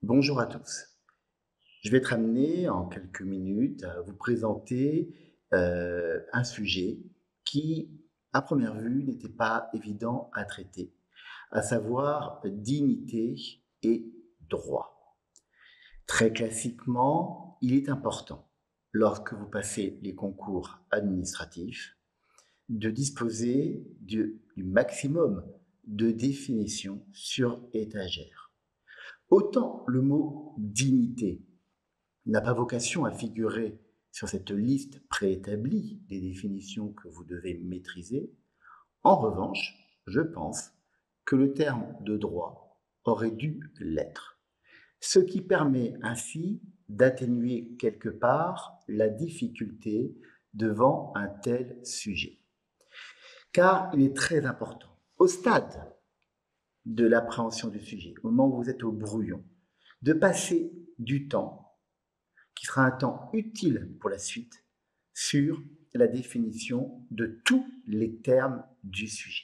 Bonjour à tous. Je vais être amené en quelques minutes à vous présenter un sujet qui, à première vue, n'était pas évident à traiter, à savoir dignité et droit. Très classiquement, il est important, lorsque vous passez les concours administratifs, de disposer du maximum de définitions sur étagère. Autant le mot dignité n'a pas vocation à figurer sur cette liste préétablie des définitions que vous devez maîtriser. En revanche, je pense que le terme de droit aurait dû l'être, ce qui permet ainsi d'atténuer quelque part la difficulté devant un tel sujet. Car il est très important, au stade de l'appréhension du sujet, au moment où vous êtes au brouillon, de passer du temps qui sera un temps utile pour la suite sur la définition de tous les termes du sujet.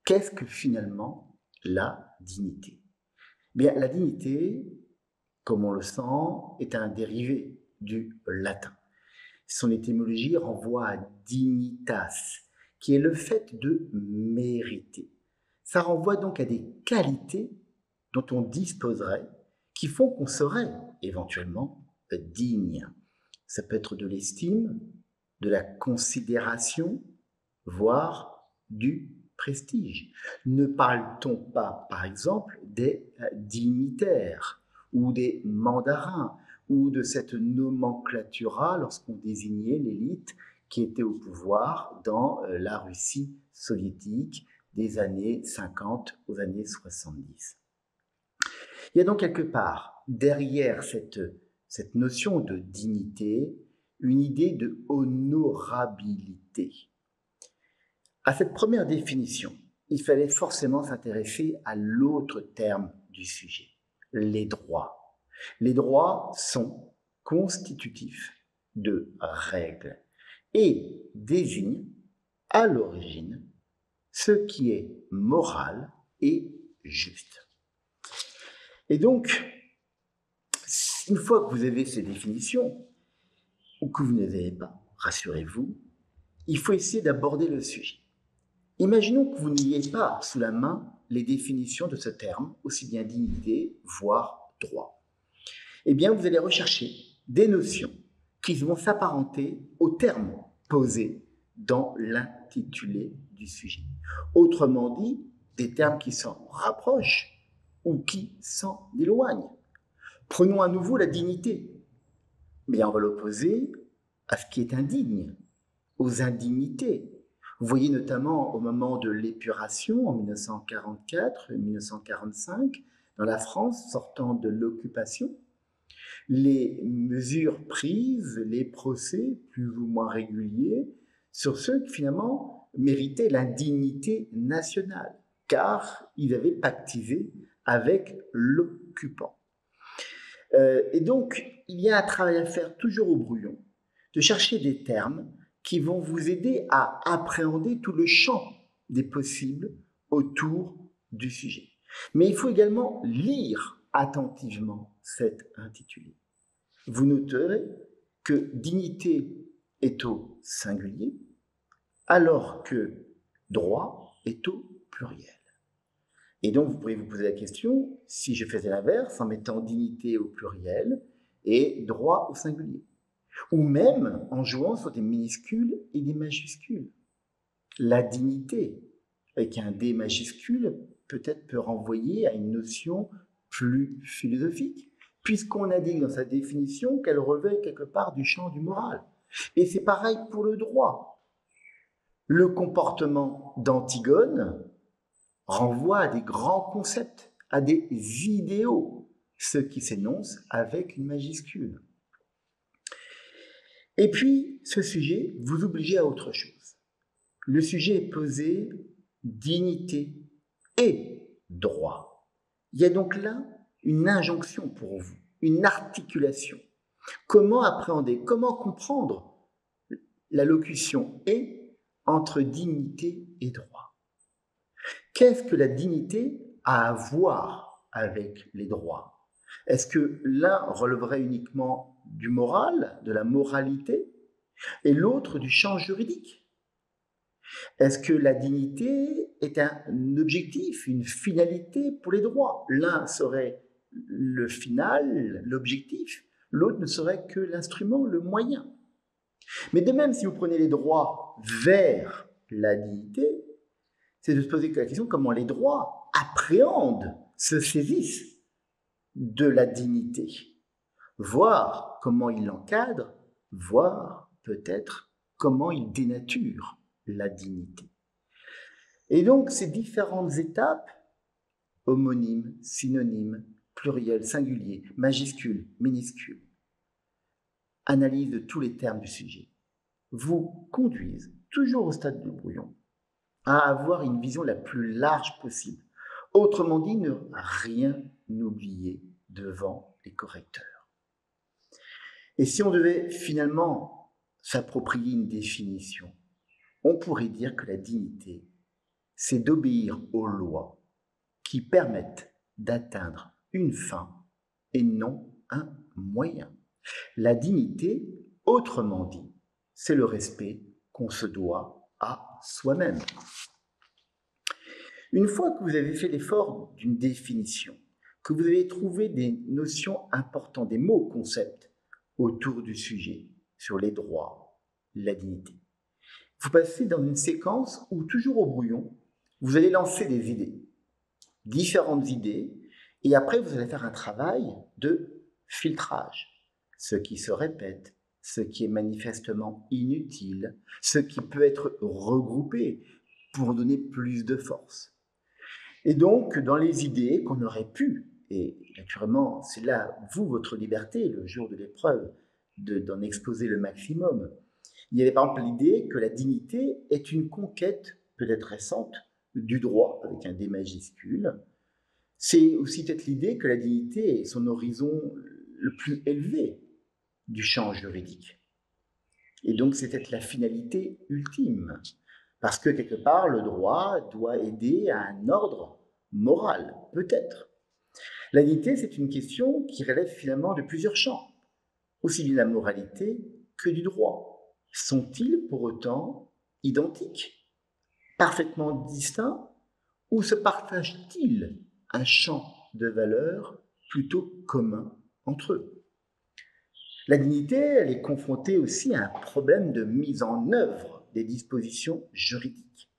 Qu'est-ce que finalement la dignité? Bien, la dignité, comme on le sent, est un dérivé du latin. Son étymologie renvoie à dignitas, qui est le fait de mériter. Ça renvoie donc à des qualités dont on disposerait, qui font qu'on serait éventuellement digne. Ça peut être de l'estime, de la considération, voire du prestige. Ne parle-t-on pas, par exemple, des dignitaires ou des mandarins ou de cette nomenclatura lorsqu'on désignait l'élite qui était au pouvoir dans la Russie soviétique des années 50 aux années 70. Il y a donc quelque part, derrière cette notion de dignité, une idée de honorabilité. À cette première définition, il fallait forcément s'intéresser à l'autre terme du sujet, les droits. Les droits sont constitutifs de règles et désignent à l'origine ce qui est moral et juste. Et donc, une fois que vous avez ces définitions, ou que vous ne les avez pas, rassurez-vous, il faut essayer d'aborder le sujet. Imaginons que vous n'ayez pas sous la main les définitions de ce terme, aussi bien dignité, voire droit. Eh bien, vous allez rechercher des notions qui vont s'apparenter aux termes posés dans l'intitulé du sujet. Autrement dit, des termes qui s'en rapprochent ou qui s'en éloignent. Prenons à nouveau la dignité. Mais on va l'opposer à ce qui est indigne, aux indignités. Vous voyez notamment au moment de l'épuration en 1944 et 1945, dans la France sortant de l'occupation, les mesures prises, les procès plus ou moins réguliers sur ceux qui finalement méritaient l'indignité nationale, car ils avaient pactisé avec l'occupant. Et donc, il y a un travail à faire toujours au brouillon, de chercher des termes qui vont vous aider à appréhender tout le champ des possibles autour du sujet. Mais il faut également lire attentivement cet intitulé. Vous noterez que dignité est au singulier, alors que droit est au pluriel. Et donc, vous pourriez vous poser la question, si je faisais l'inverse, en mettant dignité au pluriel et droit au singulier. Ou même en jouant sur des minuscules et des majuscules. La dignité, avec un D majuscule, peut-être peut renvoyer à une notion plus philosophique, puisqu'on a dit dans sa définition qu'elle revêt quelque part du champ du moral. Et c'est pareil pour le droit. Le comportement d'Antigone renvoie à des grands concepts, à des idéaux, ce qui s'énonce avec une majuscule. Et puis, ce sujet vous oblige à autre chose. Le sujet est posé dignité et droit. Il y a donc là une injonction pour vous, une articulation. Comment appréhender, comment comprendre la locution « et » entre dignité et droit? Qu'est-ce que la dignité a à voir avec les droits? Est-ce que l'un relèverait uniquement du moral, de la moralité, et l'autre du champ juridique? Est-ce que la dignité est un objectif, une finalité pour les droits? L'un serait le final, l'objectif, l'autre ne serait que l'instrument, le moyen. Mais de même, si vous prenez les droits vers la dignité, c'est de se poser la question comment les droits appréhendent, se saisissent de la dignité, voir comment ils l'encadrent, voir peut-être comment ils dénaturent la dignité. Et donc, ces différentes étapes, homonymes, synonymes, pluriels, singuliers, majuscules, minuscules, analyse de tous les termes du sujet, vous conduisent, toujours au stade du brouillon, à avoir une vision la plus large possible. Autrement dit, ne rien oublier devant les correcteurs. Et si on devait finalement s'approprier une définition, on pourrait dire que la dignité, c'est d'obéir aux lois qui permettent d'atteindre une fin et non un moyen. La dignité, autrement dit, c'est le respect qu'on se doit à soi-même. Une fois que vous avez fait l'effort d'une définition, que vous avez trouvé des notions importantes, des mots, concepts autour du sujet, sur les droits, la dignité, vous passez dans une séquence où, toujours au brouillon, vous allez lancer des idées, différentes idées, et après vous allez faire un travail de filtrage. Ce qui se répète, ce qui est manifestement inutile, ce qui peut être regroupé pour donner plus de force. Et donc, dans les idées qu'on aurait pu, et naturellement, c'est là, vous, votre liberté, le jour de l'épreuve, d'en exposer le maximum. Il y avait par exemple l'idée que la dignité est une conquête, peut-être récente, du droit, avec un D majuscule. C'est aussi peut-être l'idée que la dignité est son horizon le plus élevé du champ juridique. Et donc, c'est peut-être la finalité ultime. Parce que quelque part, le droit doit aider à un ordre moral, peut-être. La dignité, c'est une question qui relève finalement de plusieurs champs, aussi bien de la moralité que du droit. Sont-ils pour autant identiques, parfaitement distincts, ou se partagent-ils un champ de valeurs plutôt commun entre eux? La dignité, elle est confrontée aussi à un problème de mise en œuvre des dispositions juridiques,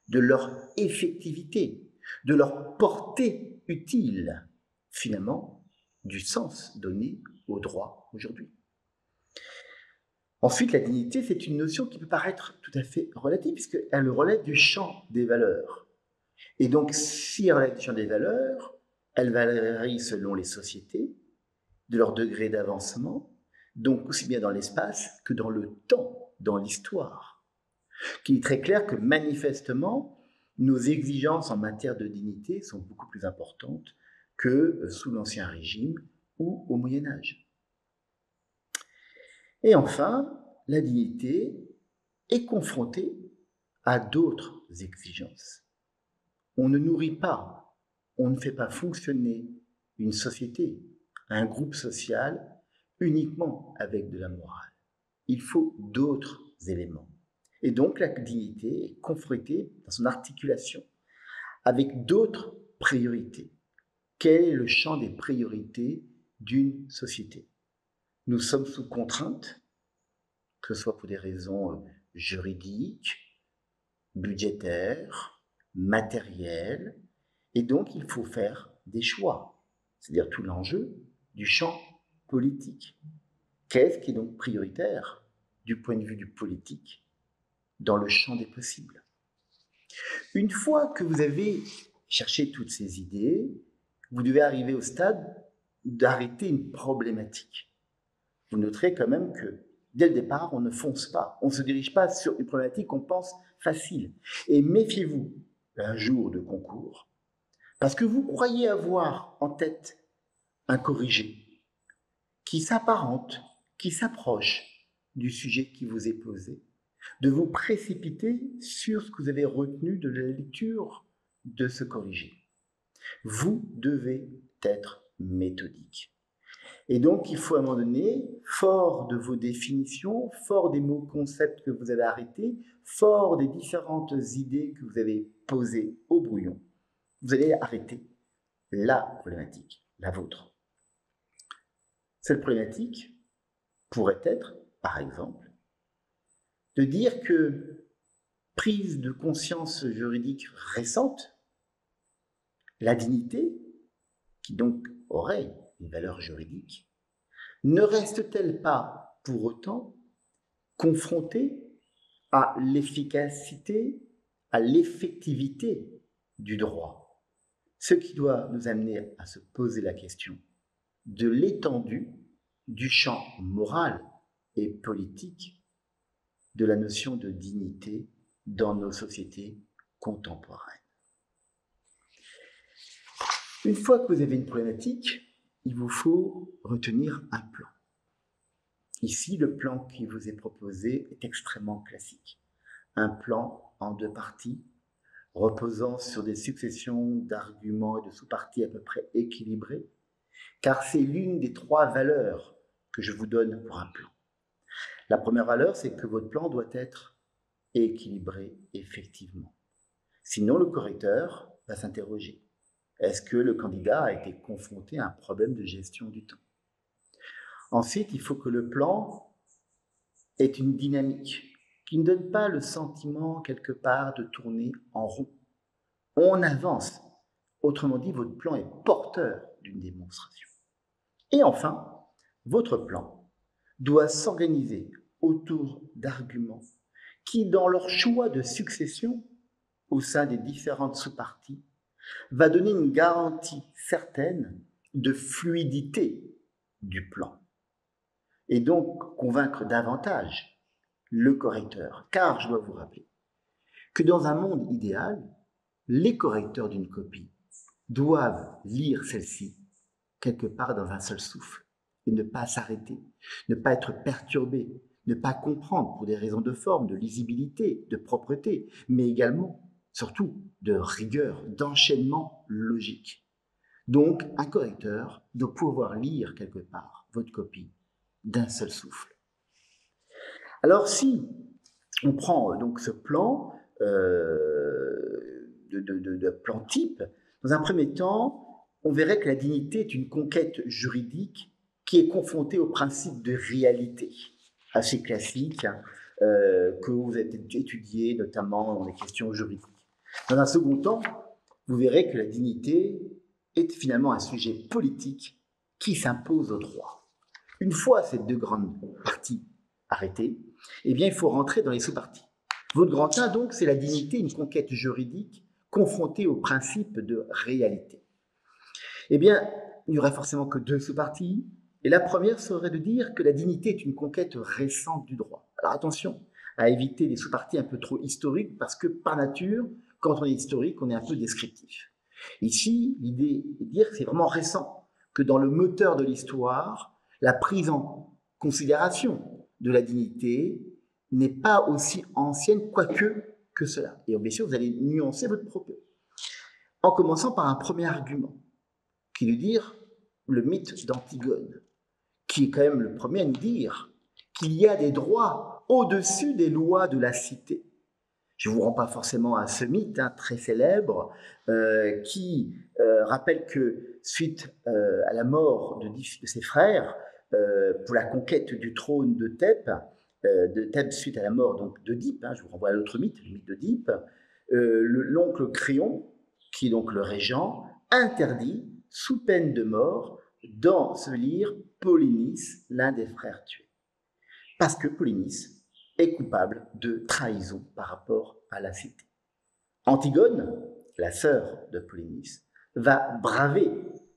de leur effectivité, de leur portée utile, finalement, du sens donné au droit aujourd'hui. Ensuite, la dignité, c'est une notion qui peut paraître tout à fait relative, puisqu'elle relève du champ des valeurs. Et donc, si elle relève du champ des valeurs, elle varie selon les sociétés, de leur degré d'avancement, donc aussi bien dans l'espace que dans le temps, dans l'histoire. Qu'il est très clair que manifestement, nos exigences en matière de dignité sont beaucoup plus importantes que sous l'Ancien Régime ou au Moyen Âge. Et enfin, la dignité est confrontée à d'autres exigences. On ne nourrit pas, on ne fait pas fonctionner une société, un groupe social uniquement avec de la morale. Il faut d'autres éléments. Et donc la dignité est confrontée dans son articulation avec d'autres priorités. Quel est le champ des priorités d'une société? Nous sommes sous contrainte, que ce soit pour des raisons juridiques, budgétaires, matérielles, et donc il faut faire des choix, c'est-à-dire tout l'enjeu du champ politique. Qu'est-ce qui est donc prioritaire du point de vue du politique dans le champ des possibles? Une fois que vous avez cherché toutes ces idées, vous devez arriver au stade d'arrêter une problématique. Vous noterez quand même que dès le départ, on ne fonce pas, on ne se dirige pas sur une problématique qu'on pense facile. Et méfiez-vous un jour de concours, parce que vous croyez avoir en tête un corrigé qui s'apparente, qui s'approche du sujet qui vous est posé, de vous précipiter sur ce que vous avez retenu de la lecture de ce corrigé. Vous devez être méthodique. Et donc, il faut à un moment donné, fort de vos définitions, fort des mots concepts que vous avez arrêtés, fort des différentes idées que vous avez posées au brouillon, vous allez arrêter la problématique, la vôtre. Cette problématique pourrait être, par exemple, de dire que prise de conscience juridique récente, la dignité, qui donc aurait une valeur juridique, ne reste-t-elle pas pour autant confrontée à l'efficacité, à l'effectivité du droit? Ce qui doit nous amener à se poser la question de l'étendue du champ moral et politique de la notion de dignité dans nos sociétés contemporaines. Une fois que vous avez une problématique, il vous faut retenir un plan. Ici, le plan qui vous est proposé est extrêmement classique. Un plan en deux parties, reposant sur des successions d'arguments et de sous-parties à peu près équilibrées, car c'est l'une des trois valeurs que je vous donne pour un plan. La première valeur, c'est que votre plan doit être équilibré effectivement. Sinon, le correcteur va s'interroger. Est-ce que le candidat a été confronté à un problème de gestion du temps? Ensuite, il faut que le plan ait une dynamique qui ne donne pas le sentiment quelque part de tourner en rond. On avance. Autrement dit, votre plan est porteur d'une démonstration. Et enfin, votre plan doit s'organiser autour d'arguments qui, dans leur choix de succession au sein des différentes sous-parties, va donner une garantie certaine de fluidité du plan et donc convaincre davantage le correcteur. Car je dois vous rappeler que dans un monde idéal, les correcteurs d'une copie doivent lire celle-ci quelque part dans un seul souffle et ne pas s'arrêter, ne pas être perturbé, ne pas comprendre pour des raisons de forme, de lisibilité, de propreté, mais également, surtout, de rigueur, d'enchaînement logique. Donc, un correcteur doit pouvoir lire quelque part votre copie d'un seul souffle. Alors, si on prend donc ce plan de plan type, dans un premier temps, on verrait que la dignité est une conquête juridique qui est confrontée au principe de réalité, assez classique, que vous avez étudié notamment dans les questions juridiques. Dans un second temps, vous verrez que la dignité est finalement un sujet politique qui s'impose au droit. Une fois ces deux grandes parties arrêtées, eh bien, il faut rentrer dans les sous-parties. Votre grand 1, donc, c'est la dignité, une conquête juridique confrontée au principe de réalité. Eh bien, il n'y aurait forcément que deux sous-parties. Et la première serait de dire que la dignité est une conquête récente du droit. Alors attention à éviter les sous-parties un peu trop historiques, parce que par nature, quand on est historique, on est un peu descriptif. Ici, l'idée est de dire que c'est vraiment récent, que dans le moteur de l'histoire, la prise en considération de la dignité n'est pas aussi ancienne, quoique, que cela. Et bien sûr, vous allez nuancer votre propos. En commençant par un premier argument, qui est de dire le mythe d'Antigone, qui est quand même le premier à nous dire qu'il y a des droits au-dessus des lois de la cité. Je ne vous rends pas forcément à ce mythe très célèbre qui rappelle que suite à la mort de ses frères, pour la conquête du trône de Thèbes suite à la mort donc, d'Œdipe, je vous renvoie à l'autre mythe, le mythe d'Œdipe, l'oncle Créon, qui est donc le régent, interdit, sous peine de mort, d'ensevelir Polynice, l'un des frères tués. Parce que Polynice est coupable de trahison par rapport à la cité. Antigone, la sœur de Polynice, va braver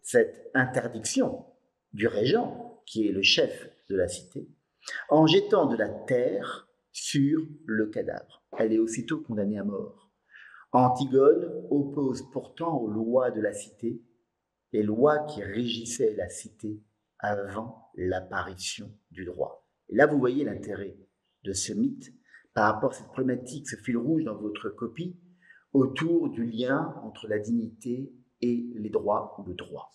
cette interdiction du régent, qui est le chef de la cité, en jetant de la terre sur le cadavre. Elle est aussitôt condamnée à mort. Antigone oppose pourtant aux lois de la cité, les lois qui régissaient la cité avant l'apparition du droit. Et là, vous voyez l'intérêt de ce mythe par rapport à cette problématique, ce fil rouge dans votre copie, autour du lien entre la dignité et les droits ou le droit.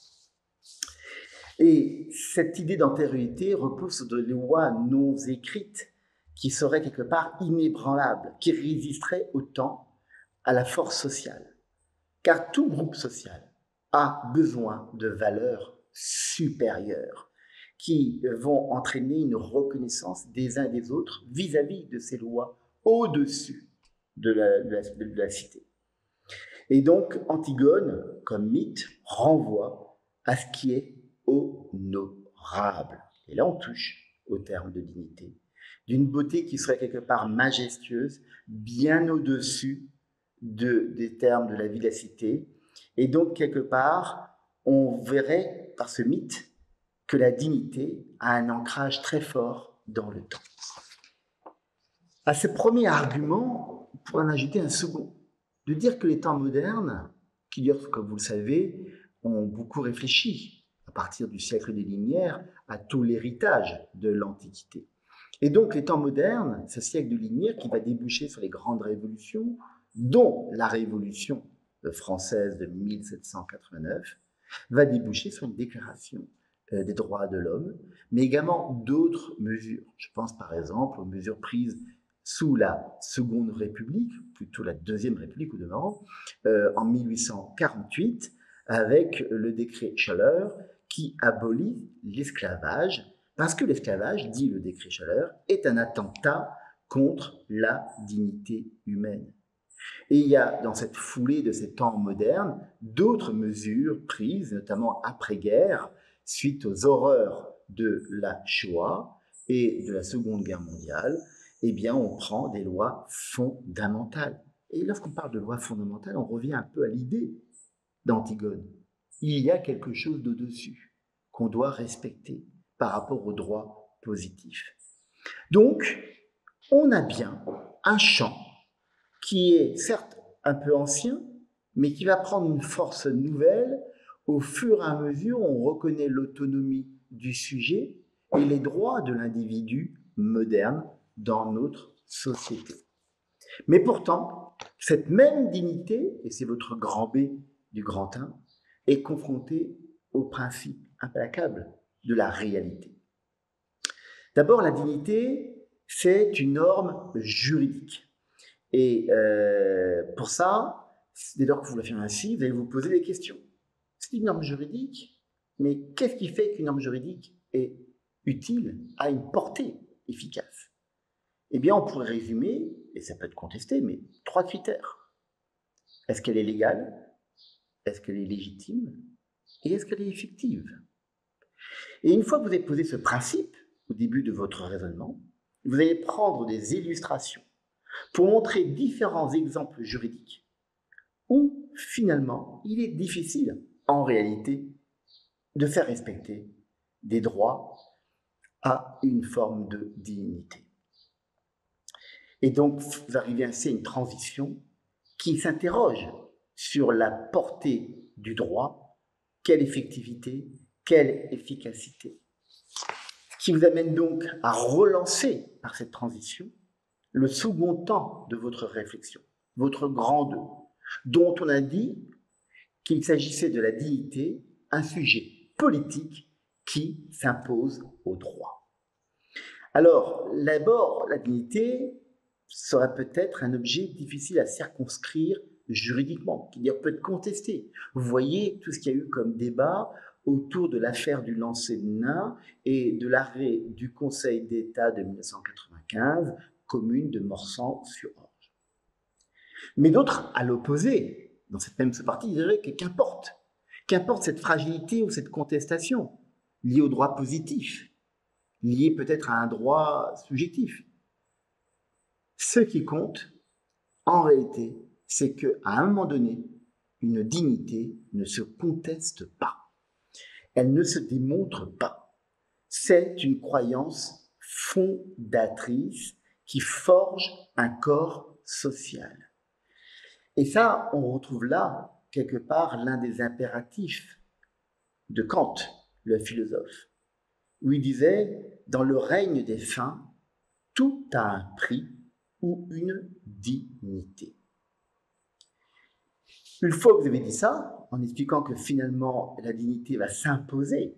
Et cette idée d'antériorité repose sur des lois non écrites qui seraient quelque part inébranlables, qui résisteraient au temps, à la force sociale. Car tout groupe social a besoin de valeurs supérieures qui vont entraîner une reconnaissance des uns des autres vis-à-vis de ces lois au-dessus de la cité. Et donc, Antigone, comme mythe, renvoie à ce qui est honorable. Et là, on touche au terme de dignité, d'une beauté qui serait quelque part majestueuse, bien au-dessus des termes de la vie de la cité. Et donc, quelque part, on verrait par ce mythe que la dignité a un ancrage très fort dans le temps. À ce premier argument, on pourrait en ajouter un second, de dire que les temps modernes, qui, comme vous le savez, ont beaucoup réfléchi, à partir du siècle des Lumières, à tout l'héritage de l'Antiquité. Et donc les temps modernes, ce siècle de Lumière qui va déboucher sur les grandes révolutions, dont la Révolution française de 1789, va déboucher sur une déclaration des droits de l'homme, mais également d'autres mesures. Je pense par exemple aux mesures prises sous la Seconde République, plutôt la Deuxième République au demeurant, en 1848, avec le décret Chaleur qui abolit l'esclavage, parce que l'esclavage, dit le décret Chaleur, est un attentat contre la dignité humaine. Et il y a dans cette foulée de ces temps modernes d'autres mesures prises, notamment après-guerre, suite aux horreurs de la Shoah et de la Seconde Guerre mondiale. Eh bien, on prend des lois fondamentales. Et lorsqu'on parle de lois fondamentales, on revient un peu à l'idée d'Antigone. Il y a quelque chose d'au-dessus qu'on doit respecter par rapport aux droits positifs. Donc, on a bien un champ qui est certes un peu ancien, mais qui va prendre une force nouvelle au fur et à mesure où on reconnaît l'autonomie du sujet et les droits de l'individu moderne dans notre société. Mais pourtant, cette même dignité, et c'est votre grand B du grand 1, est confrontée au principe implacable de la réalité. D'abord, la dignité, c'est une norme juridique. Et pour ça, dès lors que vous l'affirmez ainsi, vous allez vous poser des questions. C'est une norme juridique, mais qu'est-ce qui fait qu'une norme juridique est utile, a une portée efficace? Eh bien, on pourrait résumer, et ça peut être contesté, mais 3 critères. Est-ce qu'elle est légale? Est-ce qu'elle est légitime? Et est-ce qu'elle est effective? Et une fois que vous avez posé ce principe au début de votre raisonnement, vous allez prendre des illustrations pour montrer différents exemples juridiques où, finalement, il est difficile, en réalité, de faire respecter des droits à une forme de dignité. Et donc, vous arrivez ainsi à une transition qui s'interroge sur la portée du droit, quelle effectivité, quelle efficacité. Ce qui vous amène donc à relancer par cette transition le second temps de votre réflexion, votre grand 2, dont on a dit qu'il s'agissait de la dignité, un sujet politique qui s'impose au droit. Alors, d'abord, la dignité serait peut-être un objet difficile à circonscrire juridiquement, qui peut être contesté. Vous voyez tout ce qu'il y a eu comme débat autour de l'affaire du lancer de nain et de l'arrêt du Conseil d'État de 1995, commune de Morsan-sur-Orge. Mais d'autres, à l'opposé, dans cette même partie, diraient que qu'importe cette fragilité ou cette contestation liée au droit positif, liée peut-être à un droit subjectif. Ce qui compte, en réalité, c'est qu'à un moment donné, une dignité ne se conteste pas. Elle ne se démontre pas. C'est une croyance fondatrice qui forge un corps social. Et ça, on retrouve là, quelque part, l'un des impératifs de Kant, le philosophe, où il disait « Dans le règne des fins, tout a un prix ou une dignité ». Une fois que vous avez dit ça, en expliquant que finalement la dignité va s'imposer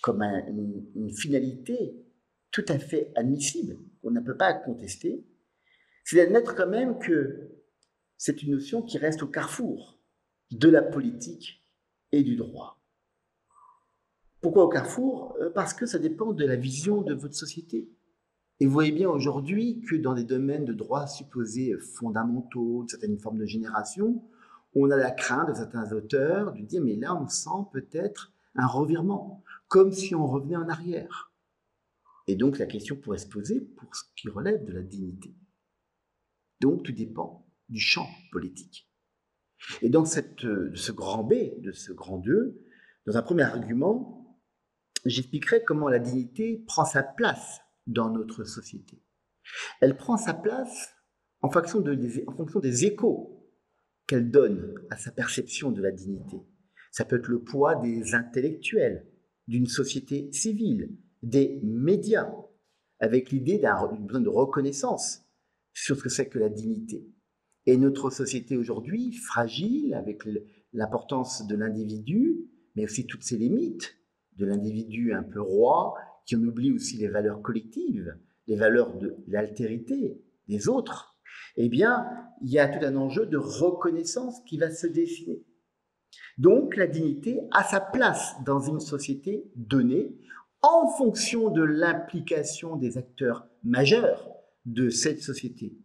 comme une finalité tout à fait admissible, qu'on ne peut pas contester, c'est d'admettre quand même que c'est une notion qui reste au carrefour de la politique et du droit. Pourquoi au carrefour? Parce que ça dépend de la vision de votre société. Et vous voyez bien aujourd'hui que dans des domaines de droits supposés fondamentaux, de certaines formes de génération, on a la crainte de certains auteurs de dire mais là on sent peut-être un revirement, comme si on revenait en arrière. Et donc la question pourrait se poser pour ce qui relève de la dignité. Donc tout dépend du champ politique. Et dans ce grand B, de ce grand 2, dans un premier argument, j'expliquerai comment la dignité prend sa place dans notre société. Elle prend sa place en fonction des échos qu'elle donne à sa perception de la dignité. Ça peut être le poids des intellectuels, d'une société civile, des médias, avec l'idée d'une besoin de reconnaissance sur ce que c'est que la dignité. Et notre société aujourd'hui, fragile, avec l'importance de l'individu, mais aussi toutes ses limites, de l'individu un peu roi, qui en oublie aussi les valeurs collectives, les valeurs de l'altérité des autres, eh bien, il y a tout un enjeu de reconnaissance qui va se dessiner. Donc, la dignité a sa place dans une société donnée en fonction de l'implication des acteurs majeurs de cette société.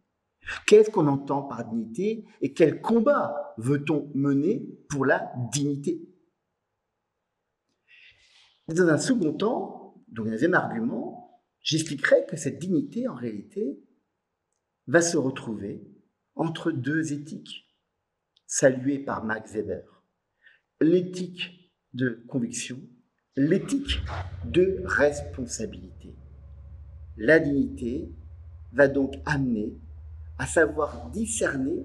Qu'est-ce qu'on entend par dignité et quel combat veut-on mener pour la dignité? Dans un second temps, donc un deuxième argument, j'expliquerai que cette dignité, en réalité, va se retrouver entre deux éthiques, saluées par Max Weber. L'éthique de conviction, l'éthique de responsabilité. La dignité va donc amener à savoir discerner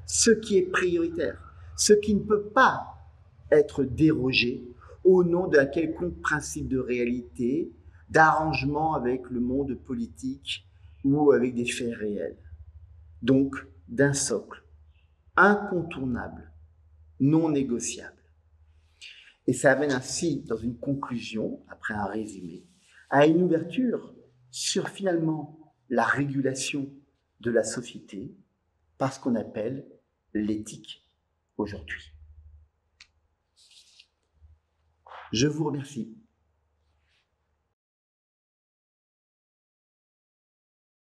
ce qui est prioritaire, ce qui ne peut pas être dérogé au nom d'un quelconque principe de réalité, d'arrangement avec le monde politique ou avec des faits réels. Donc, d'un socle incontournable, non négociable. Et ça amène ainsi, dans une conclusion, après un résumé, à une ouverture sur finalement la régulation de la société par ce qu'on appelle l'éthique aujourd'hui. Je vous remercie.